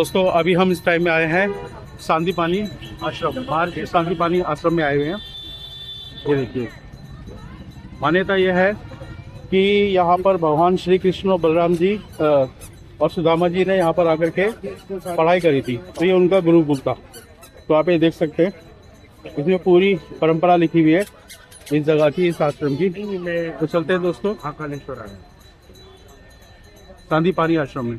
दोस्तों अभी हम इस टाइम में आए हैं सांदीपानी आश्रम, बाहर के सांदीपानी आश्रम में आए हुए हैं। ये देखिए, मान्यता यह है कि यहाँ पर भगवान श्री कृष्ण और बलराम जी और सुदामा जी ने यहाँ पर आकर के पढ़ाई करी थी, तो ये उनका गुरुकुल था। तो आप ये देख सकते हैं, इसमें पूरी परंपरा लिखी हुई है इस जगह की, इस आश्रम की। तो चलते हैं दोस्तों सांदीपानी आश्रम में,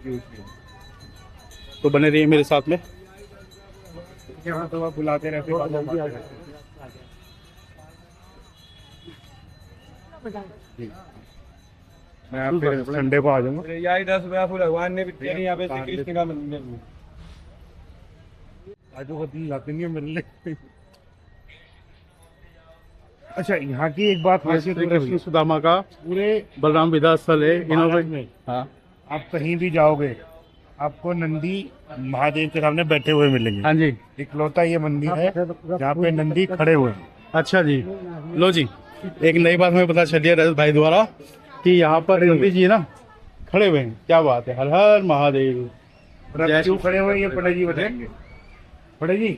तो बने रहिए मेरे साथ में। यहाँ तो आप बुलाते रहते मैं आप फिर संडे को आ जाऊंगा। यही 10 रुपया फूल भगवान ने भी तेरी यहाँ पे श्री कृष्ण का मंदिर में आज तो कभी जाते नहीं है मिलने। अच्छा, यहाँ की एक बात खासियत श्री कृष्ण सुदामा का पूरे बलराम विद्या स्थल है भारत में। हाँ, आप कहीं भी जाओगे आपको नंदी महादेव के सामने बैठे हुए मिलेंगे। हाँ जी, इकलौता ये मंदिर है जहाँ पे नंदी खड़े हुए हैं। अच्छा जी। लो जी, एक नई बात हमें पता चली है रजत भाई द्वारा कि यहाँ पर नंदी जी ना खड़े हुए हैं। क्या बात है, हर हर महादेव। क्यों खड़े हुए ये पड़े जी बताएंगे। पड़े जी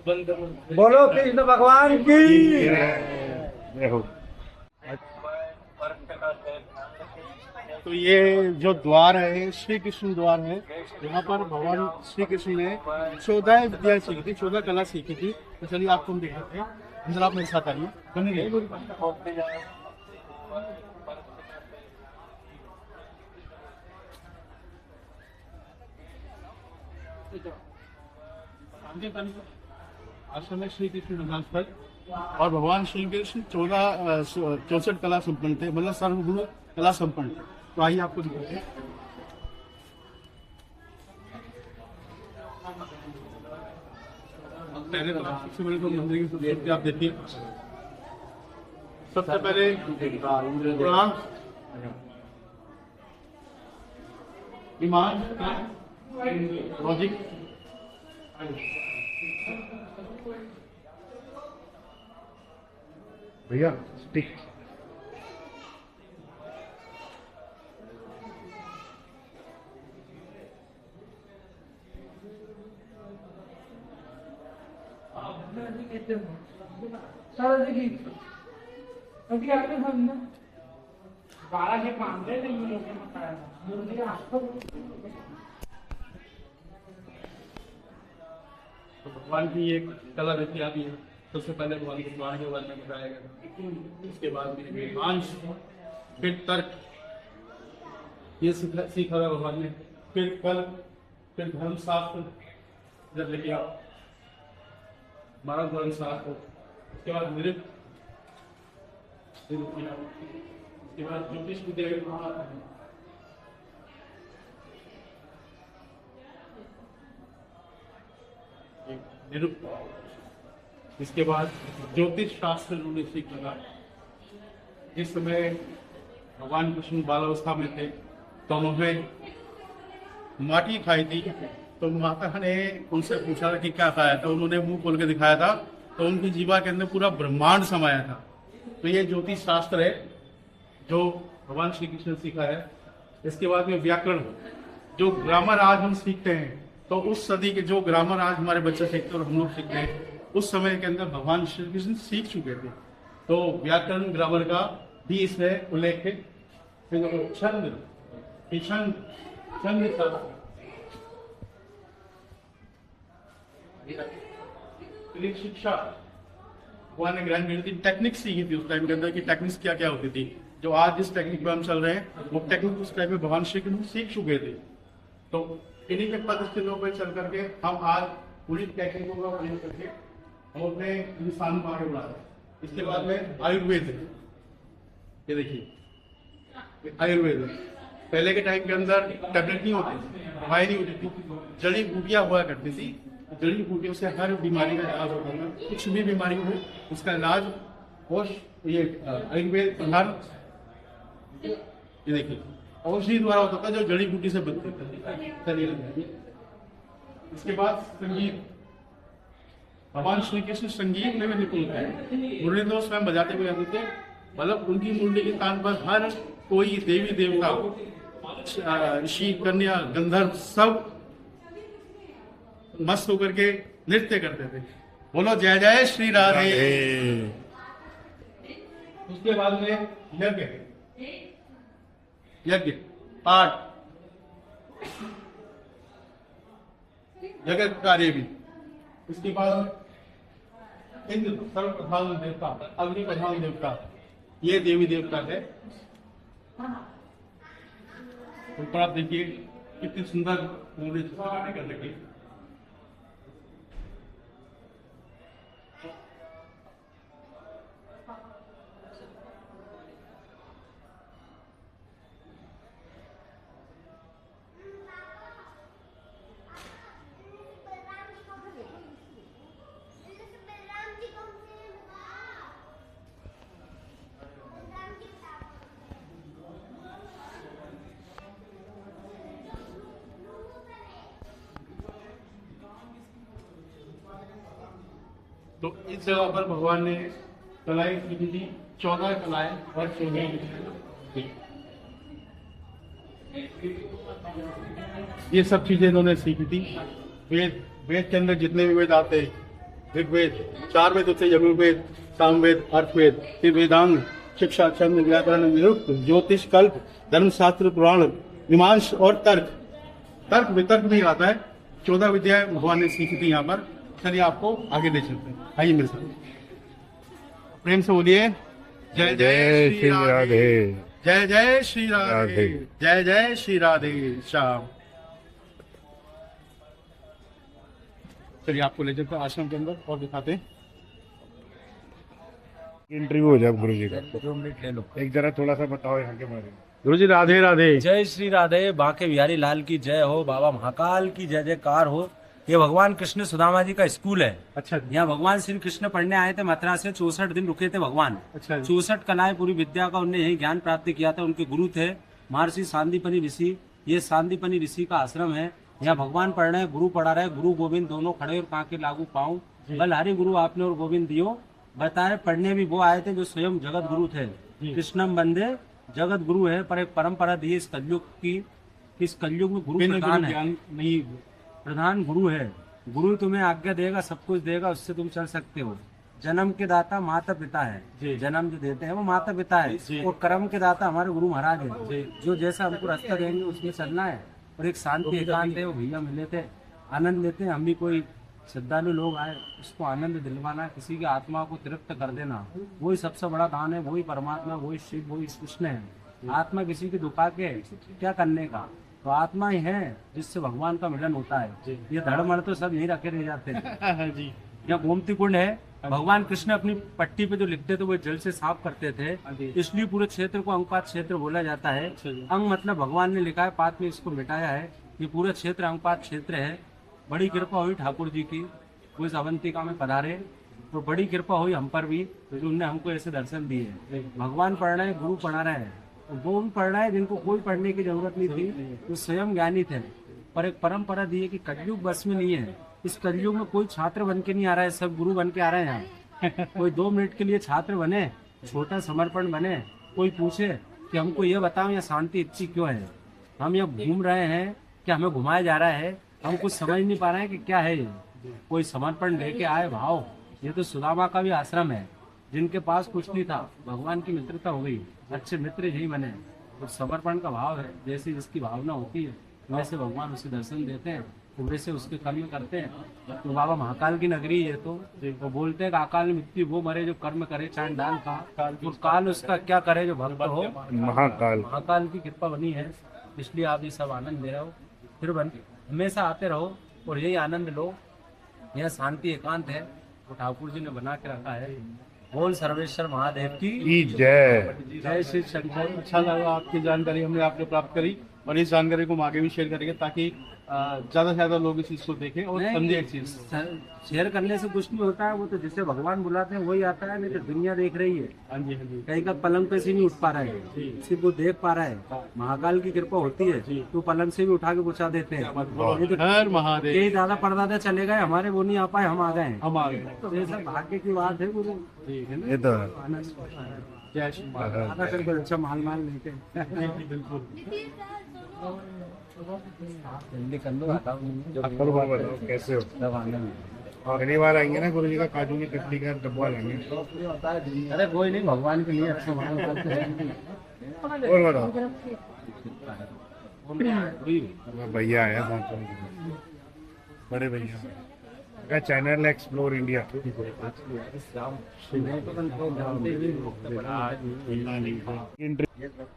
बोलो कृष्ण भगवान की। देखो, तो ये जो द्वार है श्री कृष्ण द्वार है, यहाँ पर भगवान श्री कृष्ण ने 14 विद्या सीखी थी, 14 कला सीखी थी। तो चलिए आपको हम दिखाते हैं, अंदर आप मेरे साथ आइए। आश्रम में श्री कृष्ण निवास स्थल और भगवान श्री कृष्ण 64 कला संपन्न थे, मतलब सर्वगुण कला संपन्न थे। तो आइए आपको दिखाते हैं। पहले तो सबसे बड़े तो मंदिर की खूबसूरती आप देखिए। सबसे पहले पुराण, विमान, लॉजिक, भैया स्टिक तो भगवान की एक कला देखी आती है। सबसे पहले भगवान के द्वार के बारे में बताया गया, उसके बाद में वेदांश, फिर तर्क, ये सीखा था भगवान ने। फिर कल, फिर धर्मशास्त्र जब लेके आओ, हमारा धर्मशास्त्र, उसके बाद नृत्य, उसके बाद ज्योतिष विद्या के वहाँ आता है। इसके बाद ज्योतिष शास्त्र उन्होंने सीख लगा। जिस समय भगवान कृष्ण बालावस्था में थे तो उन्होंने माटी खाई थी, तो माता ने उनसे पूछा था कि क्या खाया, तो उन्होंने मुंह खोल के दिखाया था, तो उनकी जीवा के अंदर पूरा ब्रह्मांड समाया था। तो ये ज्योतिष शास्त्र है जो भगवान श्री कृष्ण ने सीखा है। इसके बाद में व्याकरण, जो ग्रामर आज हम सीखते हैं, तो उस सदी के जो ग्रामर आज हमारे बच्चे सीखते हैं और हम लोग सीखते हैं, उस समय के अंदर भगवान श्री कृष्ण सीख चुके थे। तो व्याकरण ग्रामर का भी इसमें उल्लेख है। छंद, छंद शिक्षा भगवान ने ग्रहण करी थी। टेक्निक सीखी थी उस टाइम के अंदर कि टेक्निक्स क्या क्या होती थी। जो आज जिस टेक्निक पे हम चल रहे हैं वो टेक्निक उस टाइम में भगवान श्री कृष्ण सीख चुके थे। तो इन्हीं के पदस्थलों पर चल करके हम आज पूरी टेक्निकों का प्रयोग करके हम अपने इंसान को आगे बढ़ा रहे हैं। इसके बाद में आयुर्वेद है, ये देखिए आयुर्वेद। पहले के टाइम के अंदर टैबलेट नहीं होती थी, दवाई नहीं होती थी, जड़ी बूटियां हुआ करती थी। जड़ी बूटियों से हर बीमारी का इलाज होता था। कुछ भी बीमारी हो उसका इलाज और ये आयुर्वेद प्रधान, ये देखिए औषधि द्वारा होता था, जो जड़ी बूटी से बनती थी। इसके बाद संगीत, भगवान श्री कृष्ण संगीत में भी निपुण थे। मुरली तो स्वयं बजाते हुए आते थे, मतलब उनकी मुरली के तान पर हर कोई देवी देवता, ऋषि, कन्या, गंधर्व सब मस्त होकर के नृत्य करते थे। बोलो जय जय श्री राधे। उसके बाद में यज्ञ, यज्ञ पाठ, यज्ञ कार्य भी। उसके बाद इंद्र सर्वप्रधान देवता, अग्नि प्रधान देवता, ये देवी देवता है। ऊपर आप देखिए कितनी सुंदर मूर्ति कर रखी। तो इस जगह पर भगवान ने कलाएं की थी, 14 कलाएं और 14 ये सब चीजें इन्होंने सीखी थी। वेद, वेद के अंदर जितने भी वेद आते हैं, ऋग्वेद, 4 वेद होते हैं, यजुर्वेद, सामवेद, अर्थवेद, फिर वेदांग, शिक्षा, छंद, व्याकरण, निरुक्त, ज्योतिष, कल्प, धर्मशास्त्र, पुराण, मीमांस और तर्क, तर्क वितर्क भी आता है। 14 विद्याएं भगवान ने सीखी थी यहाँ पर। चलिए आपको आगे ले चलते हैं, आइए मेरे साथ। प्रेम से बोलिए जय जय श्री राधे, जय जय श्री राधे, जय जय श्री राधे श्याम। चलिए आपको ले चलते हैं आश्रम के अंदर और दिखाते हैं। इंटरव्यू हो जाए गुरु जी का, 2 मिनट ले लो। एक जरा थोड़ा सा बताओ यहाँ के बारे में। गुरु जी राधे राधे। जय श्री राधे, बांके बिहारी लाल की जय हो, बाबा महाकाल की जय जयकार हो। ये भगवान कृष्ण सुदामा जी का स्कूल है। अच्छा, यहाँ भगवान श्री कृष्ण पढ़ने आए थे मथुरा से, 64 दिन रुके थे भगवान। अच्छा, 64 कलाएं पूरी विद्या का उनने यही ज्ञान प्राप्त किया था। उनके गुरु थे महर्षि सांदीपनि ऋषि। ये सांदीपनि ऋषि का आश्रम है। यहाँ भगवान पढ़ रहे हैं, गुरु पढ़ा रहे हैं, गुरु गोविंद दोनों खड़े और कांके लागू पाऊं। बलहारी गुरु आपने और गोविंद दियो। बताए पढ़ने भी वो आए थे जो स्वयं जगत गुरु थे। कृष्णम बंदे जगत गुरु है, पर एक परंपरा दी इस कलयुग की। इस कलयुग में गुरु प्रधान है, नहीं प्रधान गुरु है। गुरु तुम्हें आज्ञा देगा, सब कुछ देगा, उससे तुम चल सकते हो। जन्म के दाता माता पिता है, जन्म जो देते हैं वो माता पिता है, और कर्म के दाता हमारे गुरु महाराज है। जो जैसा हमको रास्ता देंगे उसमें चलना है। और एक शांति एकांत है, वो भैया मिले थे, आनंद लेते हैं। हम भी कोई श्रद्धालु लोग आए, उसको आनंद दिलवाना, किसी की आत्मा को तृप्त कर देना, वही सबसे बड़ा दान है। वही परमात्मा, वही शिव, वही कृष्ण है। आत्मा किसी की दुखा के क्या करने का, तो आत्मा ही है जिससे भगवान का मिलन होता है। ये धड़मड़ तो सब यही रखे रह जाते हैं। जी, यहाँ गोमती कुंड है। भगवान कृष्ण अपनी पट्टी पे जो लिखते थे वो जल से साफ करते थे, इसलिए पूरे क्षेत्र को अंगपात क्षेत्र बोला जाता है। अंग मतलब भगवान ने लिखा है, पात में इसको मिटाया है। ये पूरा क्षेत्र अंगपात क्षेत्र है। बड़ी कृपा हुई ठाकुर जी की, वो इस अवंतिका में पधारे, तो बड़ी कृपा हुई हम पर भी, तो उनने हमको ऐसे दर्शन दिए। भगवान पढ़ रहे हैं, गुरु पढ़ा रहे हैं, वो भी पढ़ रहा है जिनको कोई पढ़ने की जरूरत नहीं थी, वो स्वयं ज्ञानी थे। पर एक परंपरा दी है कि कलयुग बस में नहीं है। इस कलयुग में कोई छात्र बन के नहीं आ रहा है, सब गुरु बन के आ रहे हैं यहाँ। कोई 2 मिनट के लिए छात्र बने, छोटा समर्पण बने, कोई पूछे कि हमको ये बताओ यहाँ शांति इतनी क्यों है, हम यहाँ घूम रहे हैं, क्या हमें घुमाया जा रहा है, हम कुछ समझ नहीं पा रहे हैं कि क्या है ये। कोई समर्पण लेके आए भाव। ये तो सुदामा का भी आश्रम है, जिनके पास कुछ नहीं था, भगवान की मित्रता हो गई, अच्छे मित्र यही बने। और समर्पण का भाव है, जैसे जिसकी भावना होती है वैसे भगवान उसे दर्शन देते हैं, तो वैसे उसके कर्म करते हैं। तो बाबा महाकाल की नगरी है, तो वो बोलते हैं कि अकाल मृत्यु वो मरे जो कर्म करे, चाहे दान का, और काल उसका क्या करे जो भक्त हो। महाकाल की कृपा बनी है, इसलिए आप ये सब आनंद ले रहे हो। फिर हमेशा आते रहो और यही आनंद लो। यह शांति एकांत है, वो ठाकुर जी ने बना के रखा है। बोल सर्वेश्वर महादेव की जय। जय श्री शंकर। अच्छा लगा आपकी जानकारी हमने आपने प्राप्त करी, और इस जानकारी को हम आगे भी शेयर करेंगे ताकि ज्यादा से ज्यादा लोग इस चीज को देखें और समझे। इस चीज शेयर करने से कुछ नहीं होता है, वो तो जिसे भगवान बुलाते हैं वही आता है, नहीं तो दुनिया देख रही है। हाँ जी, हाँ जी। कहीं का पलंग पे से नहीं उठ पा रहा है, सिर्फ वो देख पा रहा है। महाकाल की कृपा होती है, तो पलंग से भी उठा के पहुंचा देते हैं। हर महादेव। यही दादा परदादा चले गए हमारे, वो नहीं आ पाए, हम आ गए। हम आ गए, तो ये सब भाग्य की बात है गुरु। ये तो जय श्री अच्छा माल लेके बिल्कुल। जल्दी कर लो, आता हूँ। आप कल को बताओ कैसे हो। सब आने में। अगली बार आएंगे ना गुरु जी का काजू की कतली का डब्बा लेंगे। अरे कोई नहीं, भगवान के लिए अच्छा मानो करते हैं। और बताओ भैया आया साथ में, बड़े भैया का चैनल एक्सप्लोर इंडिया।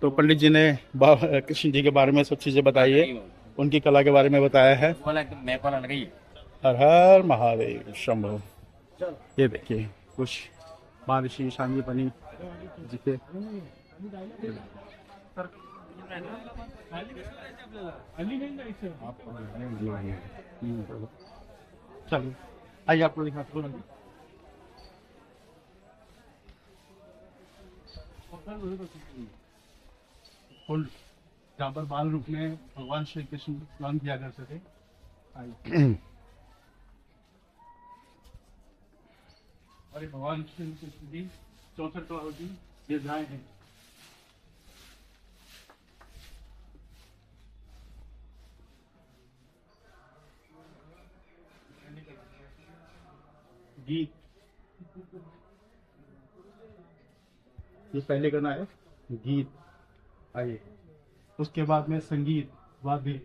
तो पंडित जी ने कृष्ण जी के बारे में सब चीजें बताई है, उनकी कला के बारे में बताया है। हर हर महादेव शंभो। ये देखिए कुछ महर्षि सांदीपनि जी के। चलिए आइए आपको दिखाते हैं। कुंड जहाँ पर बाल रूप में भगवान श्री कृष्ण स्नान किया करते थे। आइए। और ये भगवान श्री कृष्ण जी 64 करोड़ की ये गाय है। गीत ये पहले करना है गीत। आइए उसके बाद में संगीत वाद्य,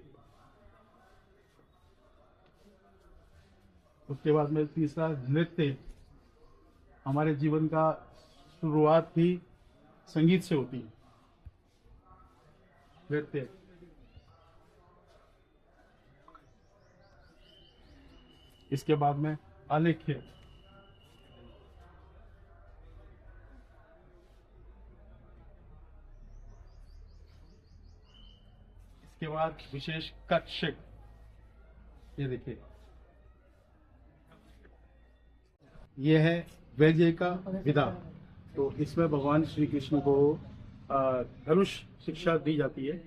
उसके बाद में तीसरा नृत्य। हमारे जीवन का शुरुआत ही संगीत से होती है, नृत्य। इसके बाद में आलेख्य, इसके बाद विशेष कक्षक। ये देखिए ये है वैद्य का विधा। तो इसमें भगवान श्री कृष्ण को धनुष शिक्षा दी जाती है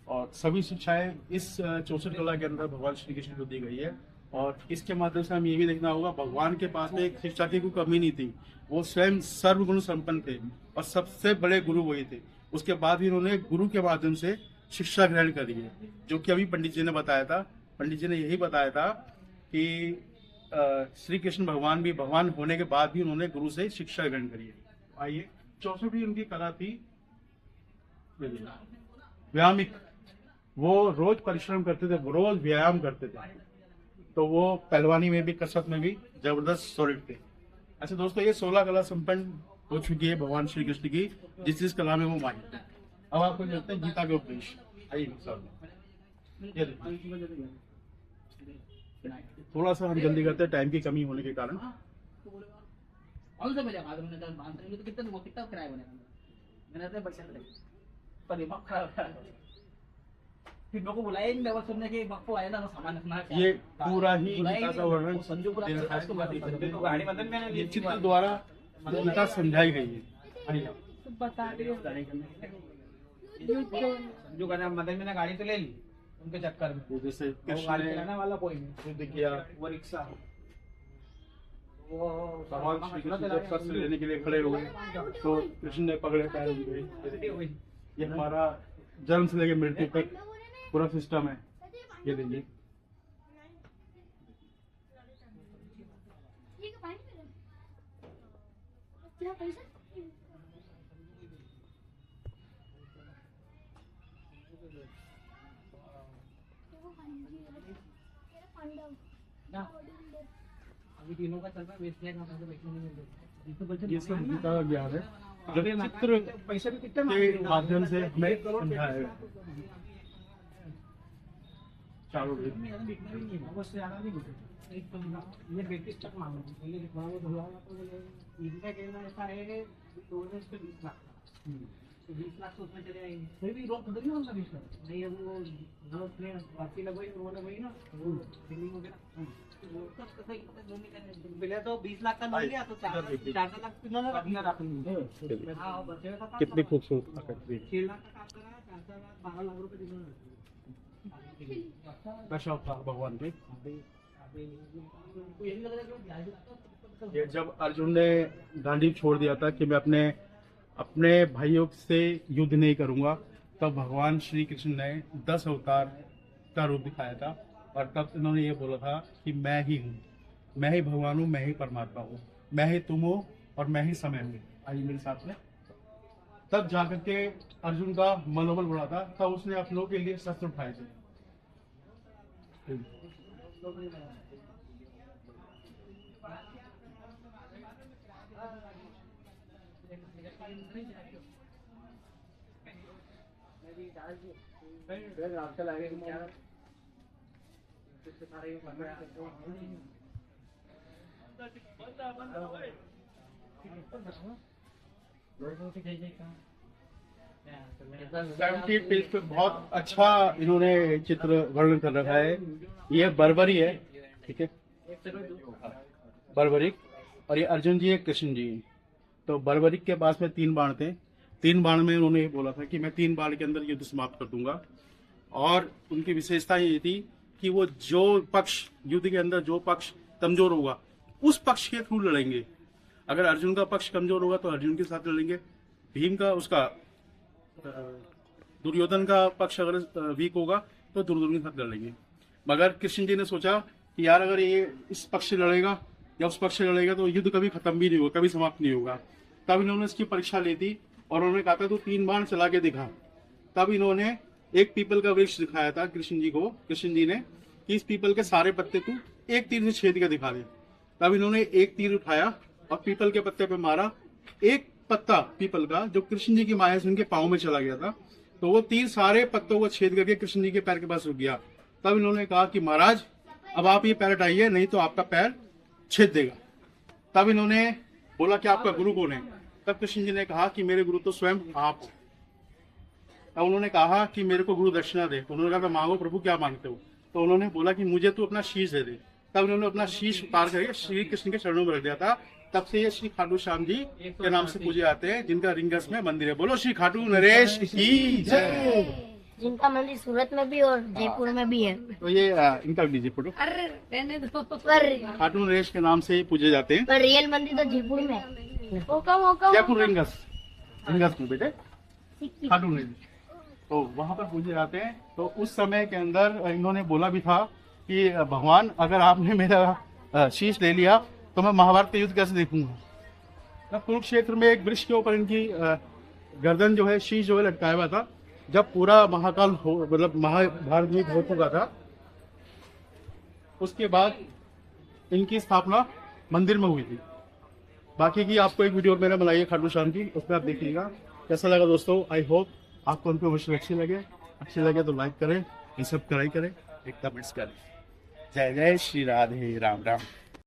और सभी शिक्षाएं इस 64 कला के अंदर भगवान श्री कृष्ण को दी गई है। और इसके माध्यम से हम ये भी देखना होगा भगवान के पास में एक शिक्षा की कोई कमी नहीं थी। वो स्वयं सर्वगुण संपन्न थे और सबसे बड़े गुरु वही थे। उसके बाद भी उन्होंने गुरु के माध्यम से शिक्षा ग्रहण करी है, जो कि अभी पंडित जी ने बताया था। पंडित जी ने यही बताया था कि श्री कृष्ण भगवान भी भगवान होने के बाद भी उन्होंने गुरु से शिक्षा ग्रहण करी है। आइए 64वीं उनकी कला थी व्यायामिक। वो रोज परिश्रम करते थे, वो रोज व्यायाम करते थे। तो वो पहलवानी में भी, कसरत में भी जबरदस्त सॉलिड थे। अच्छा दोस्तों, ये 16 कला संपन्न हो चुकी है भगवान श्री कृष्ण की, जिस कला में वो माहिर थे। अब आपको मिलते हैं गीता के उपदेश। आइए ये देखिए। थोड़ा सा हम जल्दी करते हैं टाइम की कमी होने के कारण। ये पूरा ही गीता का वर्णन ये चित्र द्वारा गीता समझाई गई है। जो कहना मदन में गाड़ी तो ले ली उनके चक्कर में। जैसे गाड़ी चलाने वाला कोई नहीं, किया वो रिक्शा भगवान श्री कृष्ण जब शस्त्र लेने के लिए खड़े हुए तो कृष्ण ने पकड़े पैर उनके। ये हमारा जन्म से लेकर मृत्यु तक पूरा सिस्टम है। ये देखिए अभी तीनों का चल रहा है, वेस्ट का बैठने नहीं मिलता। ये सब गीता का ज्ञान है जो चित्र पैसे भी कितने के माध्यम से हमें समझाया है। चारों वेद ये 32 तक मांगो। पहले लिखवा वो धुला तो बोले इनका कहना ऐसा है तो उस पे 20 लाख, तो 20 लाख तो उसमें चले आएंगे। फिर भी रोक नहीं होगा 20 लाख नहीं। अब वो जो प्लेन बाकी लगवाई उन्होंने वही ना फिलिंग वगैरह पहले तो 20 लाख का नहीं लिया तो 4 लाख इन्होंने रखेंगे। हाँ बचेगा कितनी खूबसूरत आकृति। 6 लाख का काम करा, 4 लाख 12 लाख रुपए इन्होंने दशा भगवान के। ये जब अर्जुन ने गांडीव छोड़ दिया था कि मैं अपने भाइयों से युद्ध नहीं करूंगा, तब भगवान श्री कृष्ण ने 10 अवतार का रूप दिखाया था, और तब इन्होंने ये बोला था कि मैं ही हूँ, मैं ही भगवान हूँ, मैं ही परमात्मा हूँ, मैं ही तुम हो और मैं ही समय हूँ। आइए मेरे साथ में। तब जाकर के अर्जुन का मनोबल बढ़ा था, तब उसने अपनों के लिए शस्त्र उठाए थे। सेवेंटी पेज पे बहुत अच्छा इन्होंने चित्र वर्णन कर रखा है। ये बर्बरी है, ठीक है, बर्बरिक, और ये अर्जुन जी है, कृष्ण जी। तो बर्बरिक के पास में 3 बाण थे। 3 बाण में उन्होंने ये बोला था कि मैं 3 बाण के अंदर युद्ध समाप्त कर दूंगा, और उनकी विशेषता ये थी कि वो जो पक्ष युद्ध के अंदर जो पक्ष कमजोर होगा उस पक्ष के थ्रू लड़ेंगे। अगर अर्जुन का पक्ष कमजोर होगा तो अर्जुन के साथ लड़ेंगे, भीम का उसका दुर्योधन का पक्ष अगर वीक होगा तो दुर्योधन के साथ लड़ेंगे। मगर कृष्ण जी ने सोचा कि यार अगर ये इस पक्ष से लड़ेगा या उस पक्ष से लड़ेगा तो युद्ध कभी खत्म भी नहीं होगा, कभी समाप्त नहीं होगा। तब इन्होंने इसकी परीक्षा ली थी और उन्होंने कहा था तो 3 बाण चला के दिखा। तब इन्होंने एक पीपल का वृक्ष दिखाया था कृष्ण जी को, कृष्ण जी ने, कि इस पीपल के सारे पत्ते तू एक तीर से छेद के दिखा दे। तब इन्होंने एक तीर उठाया और पीपल के पत्ते पे मारा। एक पत्ता पीपल का जो कृष्ण जी की माया से उनके पाँव में चला गया था, तो वो तीर सारे पत्तों को छेद करके कृष्ण जी के पैर के पास रुक गया। तब इन्होंने कहा कि महाराज अब आप ये पैर हटाइए, नहीं तो आपका पैर छेद देगा। तब इन्होंने बोला कि आपका गुरु कौन है? तब कृष्ण जी ने कहा कि मेरे गुरु तो स्वयं आप हो। तब उन्होंने कहा कि मेरे को गुरु दक्षिणा दे। तो उन्होंने कहा मांगो प्रभु, क्या मांगते हो? तो उन्होंने बोला कि मुझे तो अपना शीश दे दे। तब उन्होंने अपना शीश उतार करके श्री कृष्ण के चरणों में रख दिया था। तब से ये श्री खाटू श्याम जी के नाम से पूजे जाते हैं, जिनका रिंगस में मंदिर है। बोलो श्री खाटू नरेश की जय। जिनका मंदिर सूरत में भी और जयपुर में भी है। तो ये इनका भी लीजिए फोटो। अरे रहने दो। पर खाटू नरेश के नाम से पूजे जाते हैं। रियल मंदिर तो जयपुर में है। होगा जयपुर रिंगस में बेटे खाटू नरेश, तो वहां पर पूजे जाते हैं। तो उस समय के अंदर इन्होंने बोला भी था कि भगवान अगर आपने मेरा शीश ले लिया तो मैं महाभारत का युद्ध कैसे देखूंगा। तब कुरुक्षेत्र में एक वृक्ष के ऊपर इनकी गर्दन जो है, शीश जो है लटकाया हुआ था। जब पूरा महाकाल हो, मतलब महाभारत युद्ध हो चुका था, उसके बाद इनकी स्थापना मंदिर में हुई थी। बाकी की आपको एक वीडियो मैंने बनाई है खाटू श्याम की, उसमें आप देखिएगा कैसा लगा दोस्तों। आई होप आपको इन्फॉर्मेशन अच्छी लगे तो लाइक करें, सब्सक्राइब करें, एक कमेंट्स करें। जय जय श्री राधे राम राम।